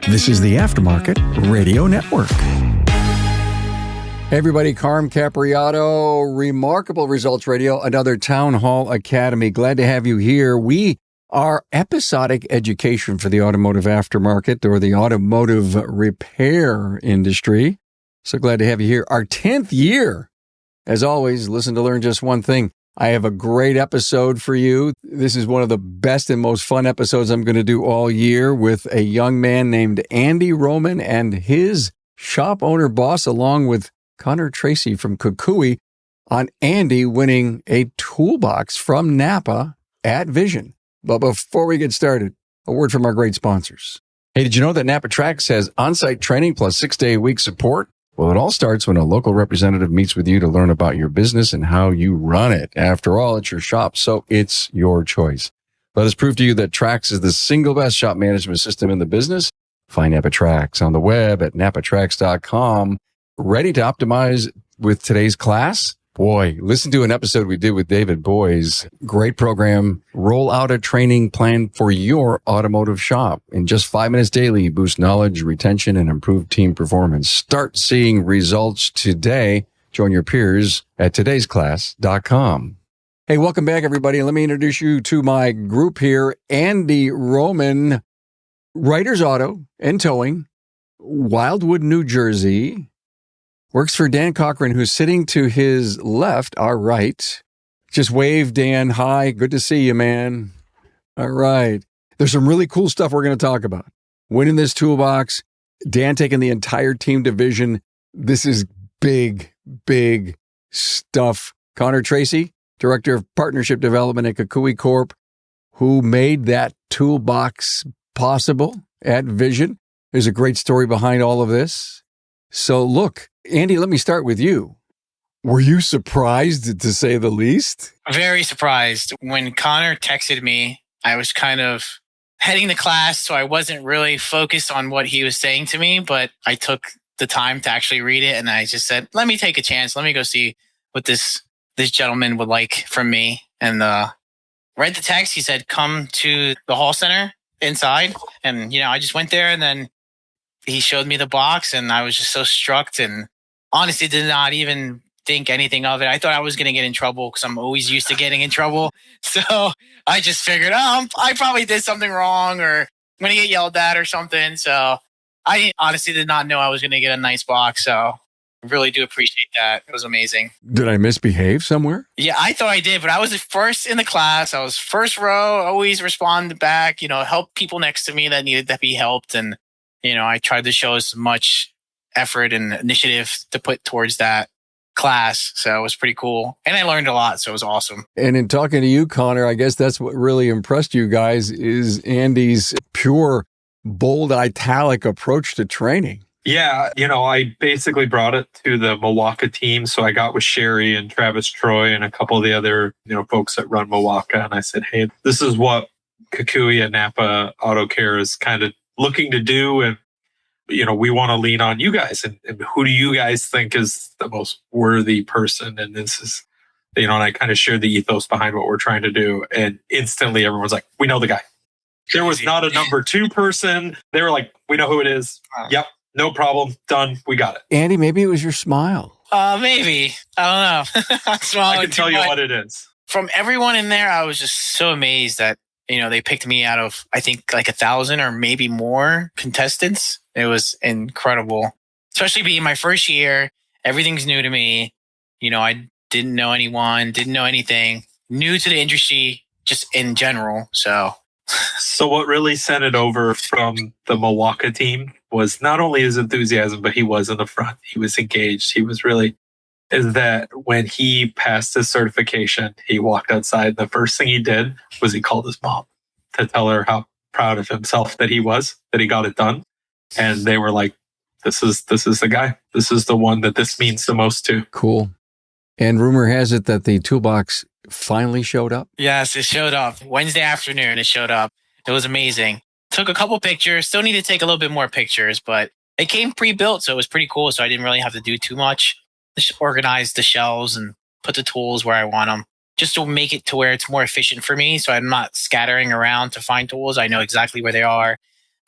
This is the Aftermarket Radio Network. Hey everybody, Carm Capriato, Remarkable Results Radio, another Town Hall Academy. Glad to have you here. We are episodic education for the automotive aftermarket or the automotive repair industry. So glad to have you here. Our 10th year. As always, listen to learn just one thing. I have a great episode for you. This is one of the best and most fun episodes I'm going to do all year with a young man named Andy Roman and his shop owner boss, along with Connor Tracy from Kukui, on Andy winning a toolbox from NAPA at Vision. But before we get started, a word from our great sponsors. Hey, did you know that NAPA Tracks has on-site training plus 6-day-a-week support? Well, it all starts when a local representative meets with you to learn about your business and how you run it. After all, it's your shop, so it's your choice. Let us prove to you that Trax is the single best shop management system in the business. Find NAPA Trax on the web at napatrax.com. Ready to optimize with today's class? Boy, listen to an episode we did with David Boys. Great program. Roll out a training plan for your automotive shop. In just 5 minutes daily, boost knowledge, retention, and improve team performance. Start seeing results today. Join your peers at todaysclass.com. Hey, welcome back, everybody. Let me introduce you to my group here. Andy Roman, Writers Auto and Towing, Wildwood, New Jersey. Works for Dan Cochran, who's sitting to his left, our right. Just wave, Dan. Hi. Good to see you, man. All right. There's some really cool stuff we're going to talk about. Winning this toolbox, Dan taking the entire team division. This is big, big stuff. Connor Tracy, Director of Partnership Development at Kukui Corp, who made that toolbox possible at Vision. There's a great story behind all of this. So look, Andy, let me start with you. Were you surprised, to say the least? Very surprised. When Connor texted me, I was kind of heading to class, so I wasn't really focused on what he was saying to me, but I took the time to actually read it, and I just said, let me take a chance. Let me go see what this gentleman would like from me. And read the text. He said, come to the hall center inside. And, I just went there, and then he showed me the box, and I was just so struck and honestly did not even think anything of it. I thought I was going to get in trouble because I'm always used to getting in trouble. So I just figured, I probably did something wrong or I'm going to get yelled at or something. So I honestly did not know I was going to get a nice box. So I really do appreciate that. It was amazing. Did I misbehave somewhere? Yeah, I thought I did, but I was the first in the class. I was first row, always respond back, help people next to me that needed to be helped. And, I tried to show as much effort and initiative to put towards that class. So it was pretty cool. And I learned a lot. So it was awesome. And in talking to you, Connor, I guess that's what really impressed you guys is Andy's pure, bold, italic approach to training. Yeah. I basically brought it to the Milwaukee team. So I got with Sherry and Travis Troy and a couple of the other, folks that run Milwaukee. And I said, hey, this is what Kukui and NAPA Auto Care is kind of looking to do. And we want to lean on you guys. And who do you guys think is the most worthy person? And this is, and I kind of shared the ethos behind what we're trying to do. And instantly everyone's like, we know the guy. There was not a number 2 person. They were like, we know who it is. Yep. No problem. Done. We got it. Andy, maybe it was your smile. Maybe. I don't know. I can tell you what it is. From everyone in there, I was just so amazed that, they picked me out of, I think, like 1,000 or maybe more contestants. It was incredible, especially being my first year. Everything's new to me. I didn't know anyone, didn't know anything, new to the industry just in general. So what really sent it over from the Milwaukee team was not only his enthusiasm, but he was in the front. He was engaged. He was really, is that when he passed his certification, he walked outside. The first thing he did was he called his mom to tell her how proud of himself that he was, that he got it done. And they were like, this is the guy. This is the one that this means the most to. Cool. And rumor has it that the toolbox finally showed up? Yes, it showed up. Wednesday afternoon, it showed up. It was amazing. Took a couple pictures. Still need to take a little bit more pictures, but it came pre-built, so it was pretty cool. So I didn't really have to do too much. Just organize the shelves and put the tools where I want them, just to make it to where it's more efficient for me. So I'm not scattering around to find tools. I know exactly where they are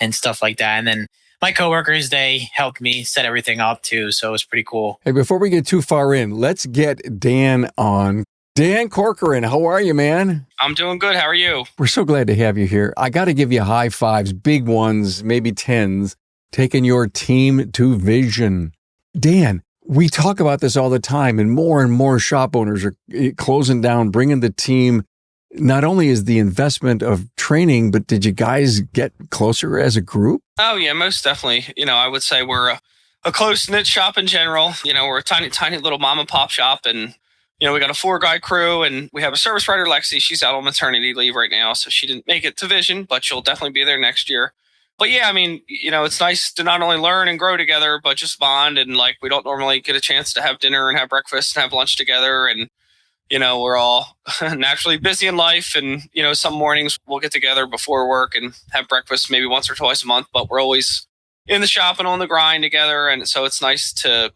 and stuff like that. And then my coworkers, they helped me set everything up too. So it was pretty cool. Hey, before we get too far in, let's get Dan on. Dan Corcoran, how are you, man? I'm doing good. How are you? We're so glad to have you here. I got to give you high fives, big ones, maybe tens, taking your team to vision. Dan, we talk about this all the time, and more shop owners are closing down, bringing the team. Not only is the investment of training, but did you guys get closer as a group? Oh, yeah, most definitely. I would say we're a close-knit shop in general. We're a tiny little mom and pop shop, and we got a 4-guy crew, and we have a service writer, Lexi. She's out on maternity leave right now, so she didn't make it to Vision, but she'll definitely be there next year. But yeah, it's nice to not only learn and grow together, but just bond. And we don't normally get a chance to have dinner and have breakfast and have lunch together. And, we're all naturally busy in life. And, some mornings we'll get together before work and have breakfast maybe once or twice a month, but we're always in the shop and on the grind together. And so it's nice to,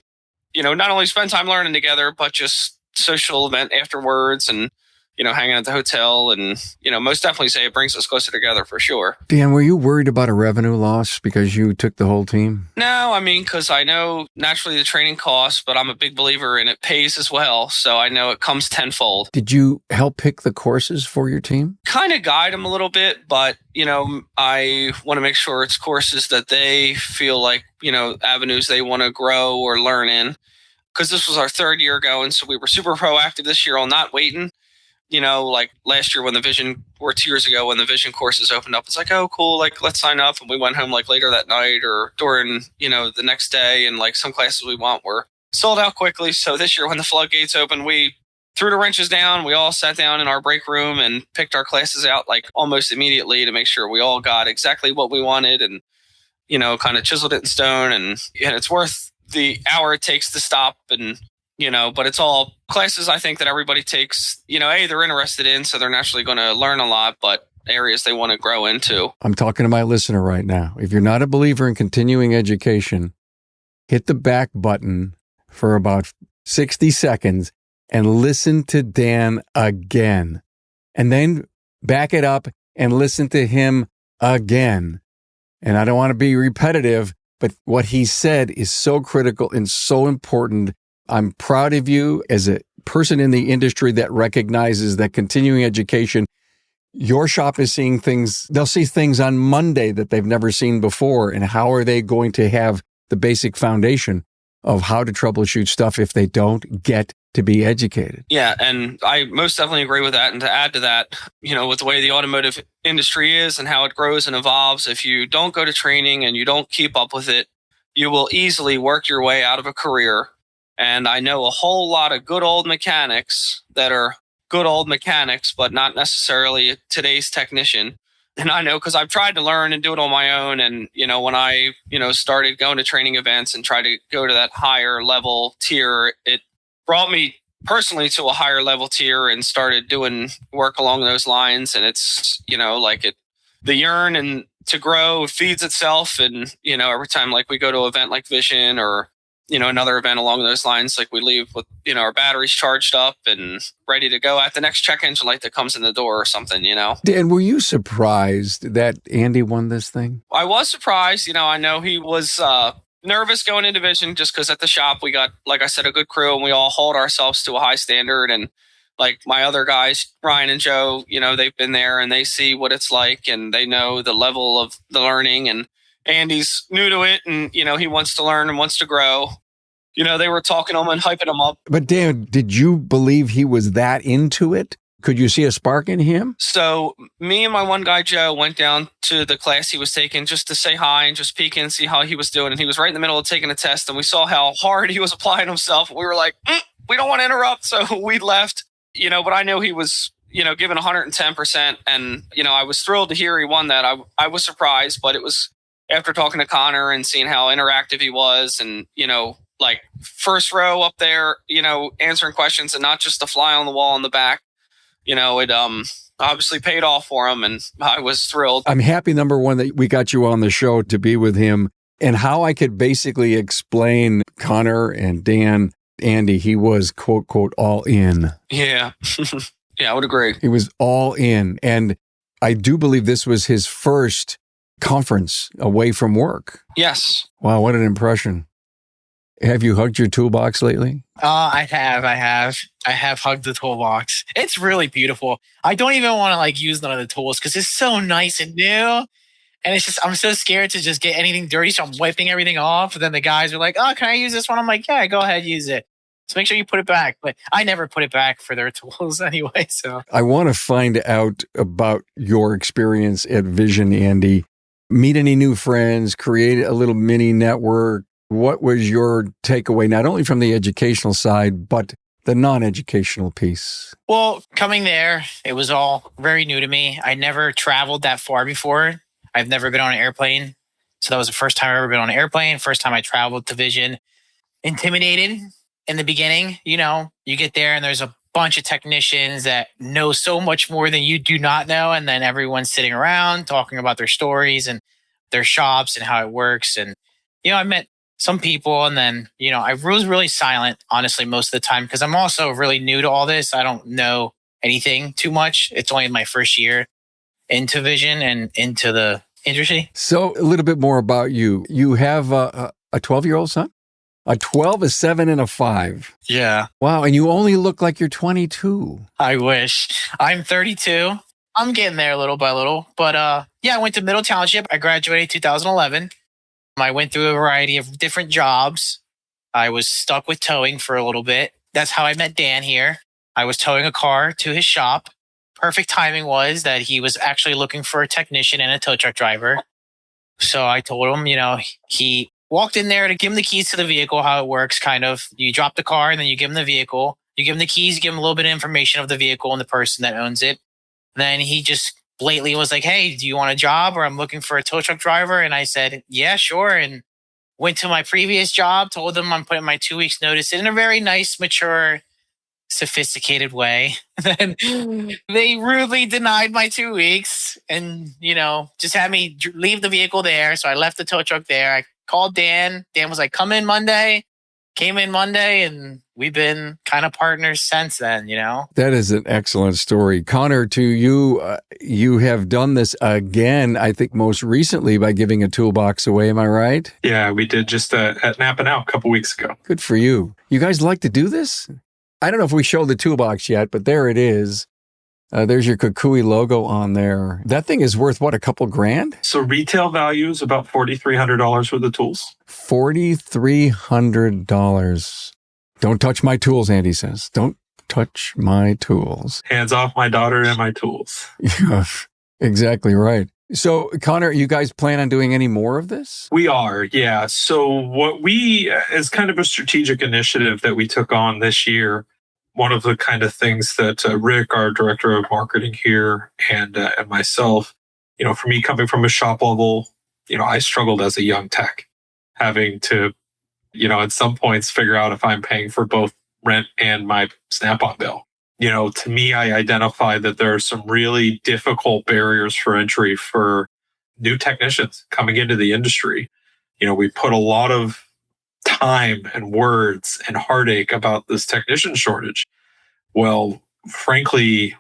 not only spend time learning together, but just social event afterwards and, hanging at the hotel and, most definitely say it brings us closer together for sure. Dan, were you worried about a revenue loss because you took the whole team? No, because I know naturally the training costs, but I'm a big believer in it pays as well. So I know it comes tenfold. Did you help pick the courses for your team? Kind of guide them a little bit, but, I want to make sure it's courses that they feel like, avenues they want to grow or learn in. Because this was our 3rd year going, so we were super proactive this year on not waiting. Like last year when the Vision, or 2 years ago when the Vision courses opened up, it's like, oh, cool, let's sign up. And we went home later that night or during, the next day. And some classes we want were sold out quickly. So this year when the floodgates opened, we threw the wrenches down. We all sat down in our break room and picked our classes out almost immediately to make sure we all got exactly what we wanted and, kind of chiseled it in stone. And it's worth the hour it takes to stop and, but it's all classes I think that everybody takes, they're interested in, so they're naturally going to learn a lot, but areas they want to grow into. I'm talking to my listener right now. If you're not a believer in continuing education, hit the back button for about 60 seconds and listen to Dan again. And then back it up and listen to him again. And I don't want to be repetitive, but what he said is so critical and so important. I'm proud of you as a person in the industry that recognizes that continuing education, your shop is seeing things, they'll see things on Monday that they've never seen before. And how are they going to have the basic foundation of how to troubleshoot stuff if they don't get to be educated? Yeah, and I most definitely agree with that. And to add to that, with the way the automotive industry is and how it grows and evolves, if you don't go to training and you don't keep up with it, you will easily work your way out of a career. And I know a whole lot of good old mechanics that are good old mechanics, but not necessarily today's technician. And I know because I've tried to learn and do it on my own. And, when I, started going to training events and tried to go to that higher level tier, it brought me personally to a higher level tier and started doing work along those lines. And it's, the yearn and to grow feeds itself. And, every time we go to an event like Vision or, another event along those lines, we leave with, our batteries charged up and ready to go at the next check engine light that comes in the door or something, Dan, were you surprised that Andy won this thing? I was surprised. I know he was nervous going into Vision just because at the shop we got, like I said, a good crew and we all hold ourselves to a high standard. And my other guys, Ryan and Joe, they've been there and they see what it's like and they know the level of the learning. And Andy's new to it and, he wants to learn and wants to grow. They were talking to him and hyping him up. But Dan, did you believe he was that into it? Could you see a spark in him? So me and my one guy, Joe, went down to the class he was taking just to say hi and just peek in and see how he was doing. And he was right in the middle of taking a test and we saw how hard he was applying himself. We were like, we don't want to interrupt. So we left, but I know he was, giving 110%. And, I was thrilled to hear he won that. I was surprised, but it was after talking to Connor and seeing how interactive he was and, first row up there, answering questions and not just a fly on the wall in the back. It obviously paid off for him and I was thrilled. I'm happy, number one, that we got you on the show to be with him and how I could basically explain Connor and Dan, Andy, he was quote, quote, all in. Yeah. Yeah, I would agree. He was all in. And I do believe this was his first conference away from work. Yes. Wow, what an impression. Have you hugged your toolbox lately? I have hugged the toolbox. It's really beautiful. I don't even want to use none of the tools because it's so nice and new. And it's just, I'm so scared to just get anything dirty. So I'm wiping everything off. And then the guys are like, oh, can I use this one? I'm like, yeah, go ahead, use it. So make sure you put it back. But I never put it back for their tools anyway. So I want to find out about your experience at Vision, Andy. Meet any new friends, create a little mini network. What was your takeaway, not only from the educational side, but the non-educational piece? Well, coming there, it was all very new to me. I never traveled that far before. I've never been on an airplane. So that was the first time I've ever been on an airplane. First time I traveled to Vision. Intimidated in the beginning. You get there and there's a bunch of technicians that know so much more than you do not know. And then everyone's sitting around talking about their stories and their shops and how it works. And, I met some people, and then, I was really silent, honestly, most of the time, because I'm also really new to all this. I don't know anything too much. It's only my first year into Vision and into the industry. So a little bit more about you. You have a 12-year-old son? A 12, a 7, and a 5. Yeah. Wow, and you only look like you're 22. I wish. I'm 32. I'm getting there little by little. But I went to Middle Township. I graduated 2011. I went through a variety of different jobs. I was stuck with towing for a little bit. That's how I met Dan here. I was towing a car to his shop. Perfect timing was that he was actually looking for a technician and a tow truck driver. So I told him, he walked in there to give him the keys to the vehicle, how it works, kind of. You drop the car and then you give him the vehicle. You give him the keys, you give him a little bit of information of the vehicle and the person that owns it. Then he just blatantly was like, hey, do you want a job? Or I'm looking for a tow truck driver. And I said, yeah, sure. And went to my previous job, told them I'm putting my 2 weeks notice in a very nice, mature, sophisticated way. Then they rudely denied my 2 weeks and, just had me leave the vehicle there. So I left the tow truck there. I called Dan. Dan was like, come in Monday. Came in Monday, and we've been kind of partners since then, That is an excellent story. Connor, to you, you have done this again, I think most recently by giving a toolbox away. Am I right? Yeah, we did just at NAPA now a couple weeks ago. Good for you. You guys like to do this? I don't know if we showed the toolbox yet, but there it is. There's your Kukui logo on there. That thing is worth, what, a couple grand? So retail value is about $4,300 for the tools. $4,300. Don't touch my tools, Andy says. Don't touch my tools. Hands off my daughter and my tools. Yeah, exactly right. So, Connor, you guys plan on doing any more of this? We are, yeah. So what we, as kind of a strategic initiative that we took on this year, one of the kind of things that Rick, our director of marketing here, and myself, for me coming from a shop level, I struggled as a young tech, having to, at some points figure out if I'm paying for both rent and my Snap-on bill. To me, I identified that there are some really difficult barriers for entry for new technicians coming into the industry. We put a lot of time and words and heartache about this technician shortage. Well, frankly,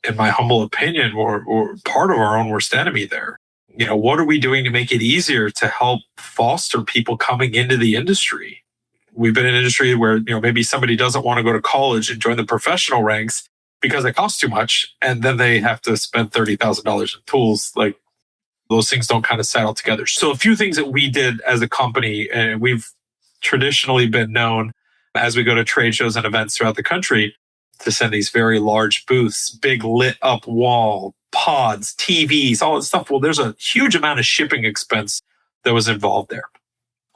in my humble opinion, we're part of our own worst enemy there. What are we doing to make it easier to help foster people coming into the industry? We've been in an industry where, maybe somebody doesn't want to go to college and join the professional ranks because it costs too much. And then they have to spend $30,000 in tools. Like, those things don't kind of settle together. So a few things that we did as a company, and we've traditionally been known as we go to trade shows and events throughout the country to send these very large booths, big lit up wall, pods, TVs, all that stuff. Well, there's a huge amount of shipping expense that was involved there.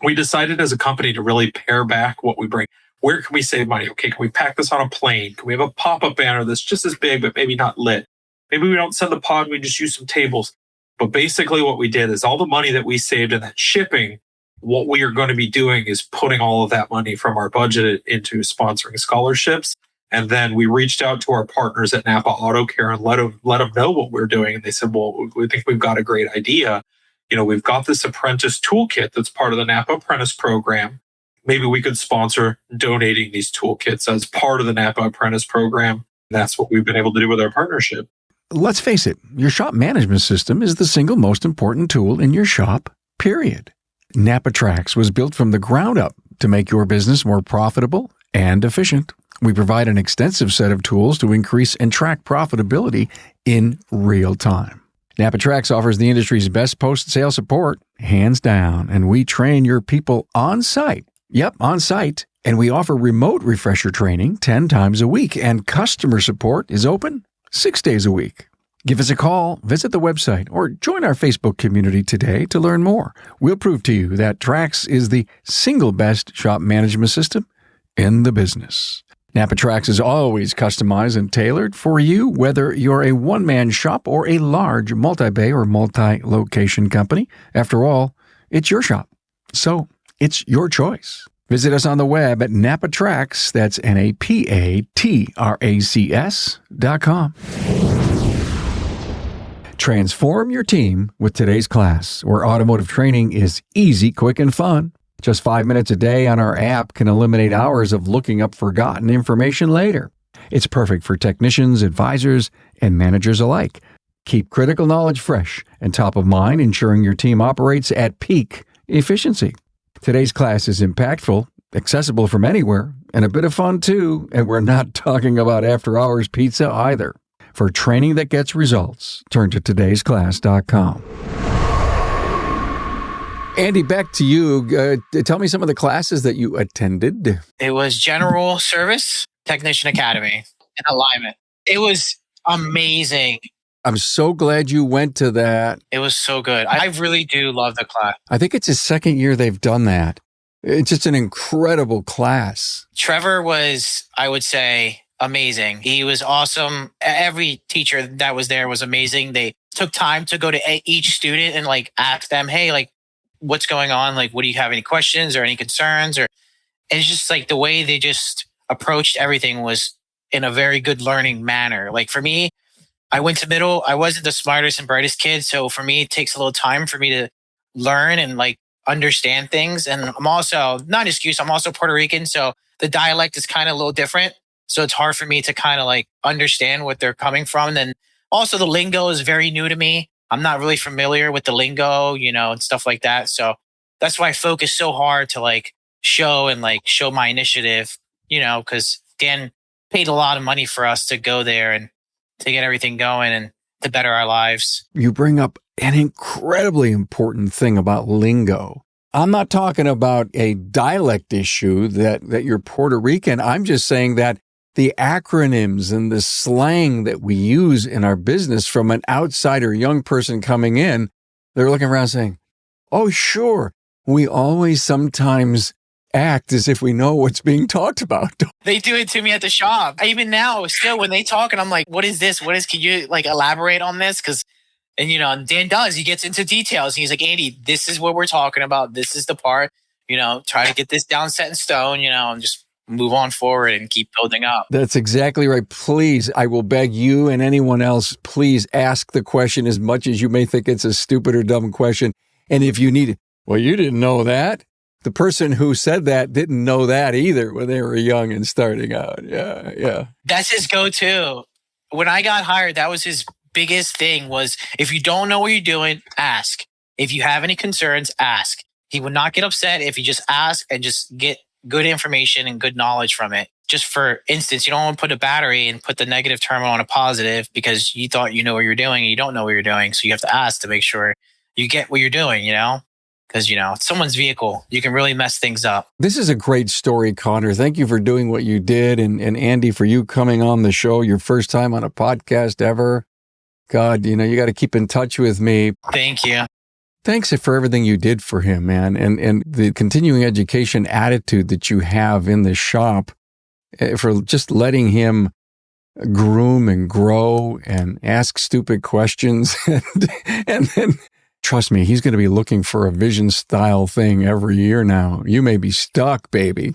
We decided as a company to really pare back what we bring. Where can we save money? Okay, can we pack this on a plane? Can we have a pop-up banner that's just as big, but maybe not lit? Maybe we don't send the pod, we just use some tables. But basically what we did is all the money that we saved in that shipping, what we are going to be doing is putting all of that money from our budget into sponsoring scholarships. And then we reached out to our partners at NAPA Auto Care and let them know what we're doing. And they said, well, we think we've got a great idea. We've got this apprentice toolkit that's part of the NAPA apprentice program. Maybe we could sponsor donating these toolkits as part of the NAPA apprentice program. And that's what we've been able to do with our partnership. Let's face it, your shop management system is the single most important tool in your shop, period. NAPA Trax was built from the ground up to make your business more profitable and efficient. We provide an extensive set of tools to increase and track profitability in real time. NAPA Trax offers the industry's best post-sale support, hands down, and we train your people on site. Yep, on site. And we offer remote refresher training 10 times a week, and customer support is open 6 days a week. Give us a call, visit the website, or join our Facebook community today to learn more. We'll prove to you that Trax is the single best shop management system in the business. NAPA Trax is always customized and tailored for you, whether you're a one-man shop or a large multi-bay or multi-location company. After all, it's your shop, so it's your choice. Visit us on the web at NAPATRAX, that's NAPATRACS.com. Transform your team with today's class, where automotive training is easy, quick, and fun. Just 5 minutes a day on our app can eliminate hours of looking up forgotten information later. It's perfect for technicians, advisors, and managers alike. Keep critical knowledge fresh and top of mind, ensuring your team operates at peak efficiency. Today's class is impactful, accessible from anywhere, and a bit of fun too, and we're not talking about after-hours pizza either. For training that gets results, turn to todaysclass.com. Andy, back to you. Tell me some of the classes that you attended. It was General Service Technician Academy and Alignment. It was amazing. I'm so glad you went to that. It was so good. I really do love the class. I think it's the second year they've done that. It's just an incredible class. Trevor was, I would say, amazing. He was awesome. Every teacher that was there was amazing. They took time to go to each student and ask them, hey, what's going on? What do you have any questions or any concerns? Or it's just the way they just approached everything was in a very good learning manner. For me, I went to middle. I wasn't the smartest and brightest kid. So for me, it takes a little time for me to learn and understand things. And I'm also, not an excuse, I'm also Puerto Rican. So the dialect is kind of a little different. So it's hard for me to kind of understand what they're coming from. And then also the lingo is very new to me. I'm not really familiar with the lingo, and stuff like that. So that's why I focus so hard to show my initiative, because Dan paid a lot of money for us to go there and to get everything going and to better our lives. You bring up an incredibly important thing about lingo. I'm not talking about a dialect issue that you're Puerto Rican. I'm just saying that the acronyms and the slang that we use in our business from an outsider young person coming in, they're looking around saying, oh, sure. We always sometimes act as if we know what's being talked about. They do it to me at the shop. Even now, still, when they talk and I'm like, what is this? Can you elaborate on this? And Dan does, he gets into details. He's like, Andy, this is what we're talking about. This is the part, try to get this down set in stone, and just move on forward and keep building up. That's exactly right. Please, I will beg you and anyone else, please ask the question as much as you may think it's a stupid or dumb question. And if you need it, well, you didn't know that. The person who said that didn't know that either when they were young and starting out. Yeah. That's his go-to. When I got hired, that was his biggest thing was, if you don't know what you're doing, ask. If you have any concerns, ask. He would not get upset if you just ask and just get good information and good knowledge from it. Just for instance, you don't want to put a battery and put the negative terminal on a positive because you thought you know what you're doing and you don't know what you're doing. So you have to ask to make sure you get what you're doing, because, it's someone's vehicle. You can really mess things up. This is a great story, Connor. Thank you for doing what you did. And Andy, for you coming on the show, your first time on a podcast ever. God, you got to keep in touch with me. Thank you. Thanks for everything you did for him, man. And the continuing education attitude that you have in the shop, for just letting him groom and grow and ask stupid questions. And then, trust me, he's going to be looking for a vision style thing every year now. You may be stuck, baby.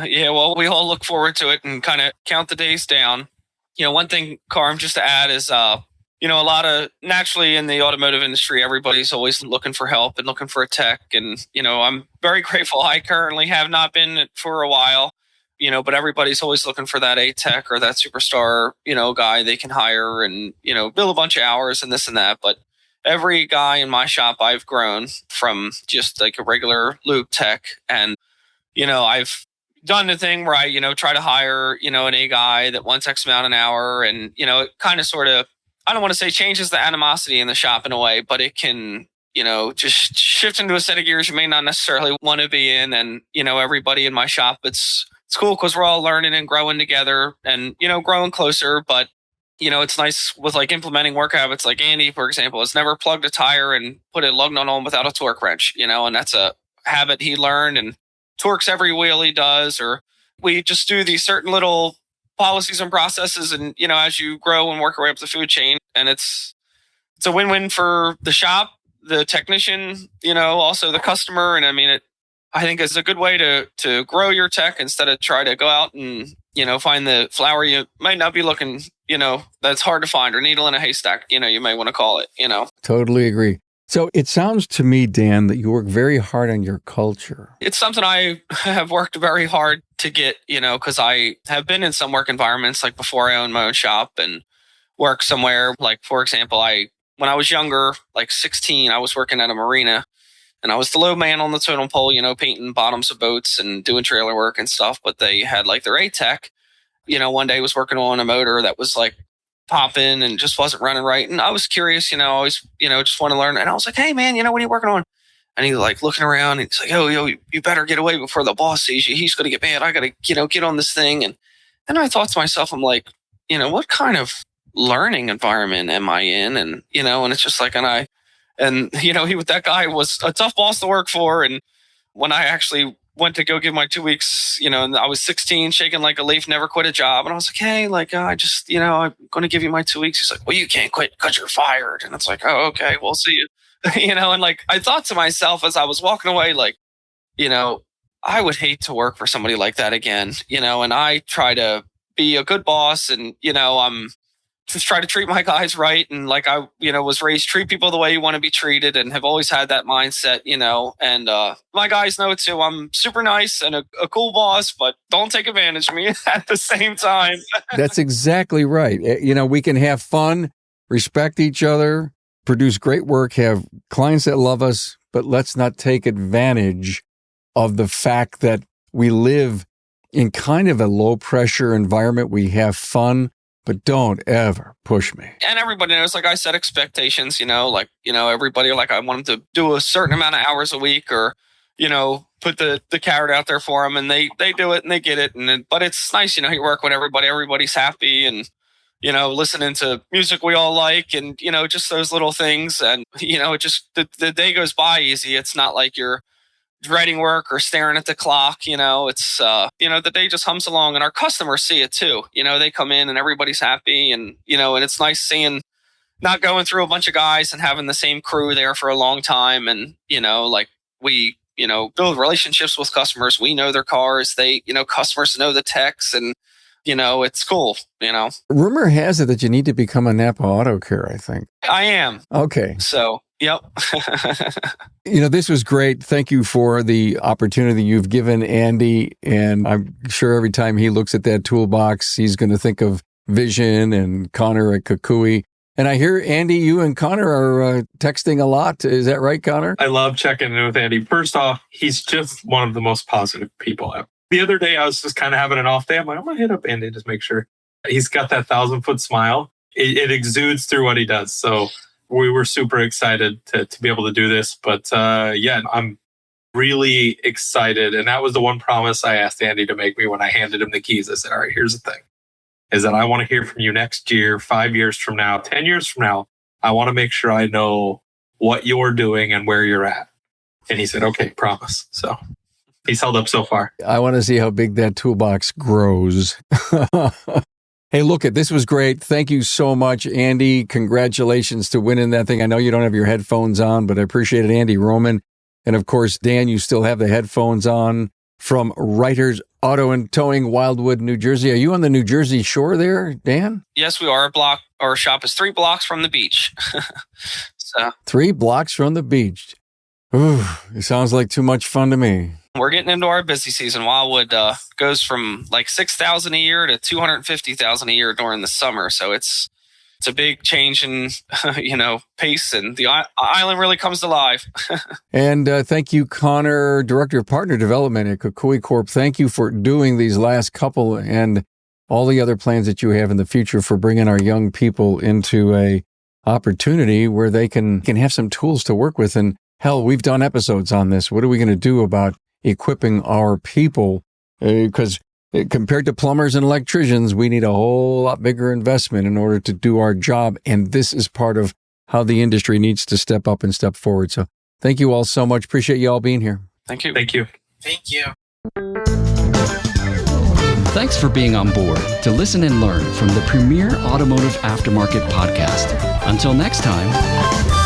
Yeah, well, we all look forward to it and kind of count the days down. One thing, Carm, just to add is, a lot of naturally in the automotive industry, everybody's always looking for help and looking for a tech. And, I'm very grateful. I currently have not been for a while. but everybody's always looking for that A tech or that superstar, guy they can hire and, bill a bunch of hours and this and that. But every guy in my shop I've grown from just like a regular lube tech. And, I've done the thing where I, try to hire, an A guy that wants X amount an hour. And, it kind of sort of, I don't want to say changes the animosity in the shop in a way, but it can, just shift into a set of gears you may not necessarily want to be in. And, everybody in my shop, it's cool because we're all learning and growing together and, growing closer. But, it's nice with like implementing work habits. Like Andy, for example, has never plugged a tire and put a lug nut on without a torque wrench, and that's a habit he learned and torques every wheel he does. Or we just do these certain little policies and processes. And, as you grow and work your way up the food chain, and it's a win-win for the shop, the technician, also the customer. And I mean, I think it's a good way to grow your tech instead of try to go out and, find the flower you might not be looking, that's hard to find, or needle in a haystack, you may want to call it, Totally agree. So it sounds to me, Dan, that you work very hard on your culture. It's something I have worked very hard to get, because I have been in some work environments like before I owned my own shop and work somewhere. Like, for example, when I was younger, like 16, I was working at a marina and I was the low man on the totem pole, painting bottoms of boats and doing trailer work and stuff. But they had like their A-Tech, one day was working on a motor that was like popping and just wasn't running right. And I was curious, always, just want to learn. And I was like, hey man, what are you working on? And he's like looking around and he's like, oh, you better get away before the boss sees you. He's going to get mad. I got to, get on this thing. And then I thought to myself, I'm like, what kind of learning environment am I in? And, and it's just like, that guy was a tough boss to work for. And when I actually went to go give my 2 weeks, and I was 16, shaking like a leaf, never quit a job. And I was like, hey, I just, I'm going to give you my 2 weeks. He's like, well, you can't quit because you're fired. And it's like, oh, okay, we'll see you. And like, I thought to myself as I was walking away, like, I would hate to work for somebody like that again, and I try to be a good boss and, I'm just try to treat my guys right. And like I, was raised, treat people the way you want to be treated and have always had that mindset, and my guys know too, I'm super nice and a cool boss, but don't take advantage of me at the same time. That's exactly right. We can have fun, respect each other, produce great work, have clients that love us, but let's not take advantage of the fact that we live in kind of a low pressure environment. We have fun, but don't ever push me. And everybody knows, like I set expectations, everybody, like I want them to do a certain amount of hours a week or, put the carrot out there for them and they do it and they get it. But it's nice, you work with everybody, everybody's happy and, listening to music we all like and, just those little things. And, just the day goes by easy. It's not like you're dreading work or staring at the clock, it's, the day just hums along and our customers see it too. They come in and everybody's happy and, and it's nice seeing not going through a bunch of guys and having the same crew there for a long time. And, like we, build relationships with customers. We know their cars. They, customers know the techs and, it's cool, Rumor has it that you need to become a NAPA Auto Care, I think. I am. Okay. So, yep. This was great. Thank you for the opportunity you've given Andy. And I'm sure every time he looks at that toolbox, he's going to think of Vision and Connor at Kukui. And I hear, Andy, you and Connor are texting a lot. Is that right, Connor? I love checking in with Andy. First off, he's just one of the most positive people ever. The other day, I was just kind of having an off day. I'm like, I'm going to hit up Andy, just make sure. He's got that 1,000-foot smile. It exudes through what he does. So we were super excited to be able to do this. But I'm really excited. And that was the one promise I asked Andy to make me when I handed him the keys. I said, all right, here's the thing, is that I want to hear from you next year, 5 years from now, 10 years from now. I want to make sure I know what you're doing and where you're at. And he said, okay, promise. So he's held up so far. I want to see how big that toolbox grows. Hey, this was great. Thank you so much, Andy. Congratulations to winning that thing. I know you don't have your headphones on, but I appreciate it, Andy Roman. And of course, Dan, you still have the headphones on from Writers Auto and Towing, Wildwood, New Jersey. Are you on the New Jersey shore there, Dan? Yes, we are. Our shop is 3 blocks from the beach. So 3 blocks from the beach. Ooh, it sounds like too much fun to me. We're getting into our busy season. Wildwood goes from like 6,000 a year to 250,000 a year during the summer. So it's a big change in pace, and the island really comes to life. And thank you, Connor, Director of Partner Development at Kukui Corp. Thank you for doing these last couple and all the other plans that you have in the future for bringing our young people into a opportunity where they can have some tools to work with. And hell, we've done episodes on this. What are we going to do about equipping our people? Because compared to plumbers and electricians, we need a whole lot bigger investment in order to do our job. And this is part of how the industry needs to step up and step forward. So thank you all so much. Appreciate you all being here. Thank you. Thank you. Thank you. Thanks for being on board to listen and learn from the premier automotive aftermarket podcast. Until next time.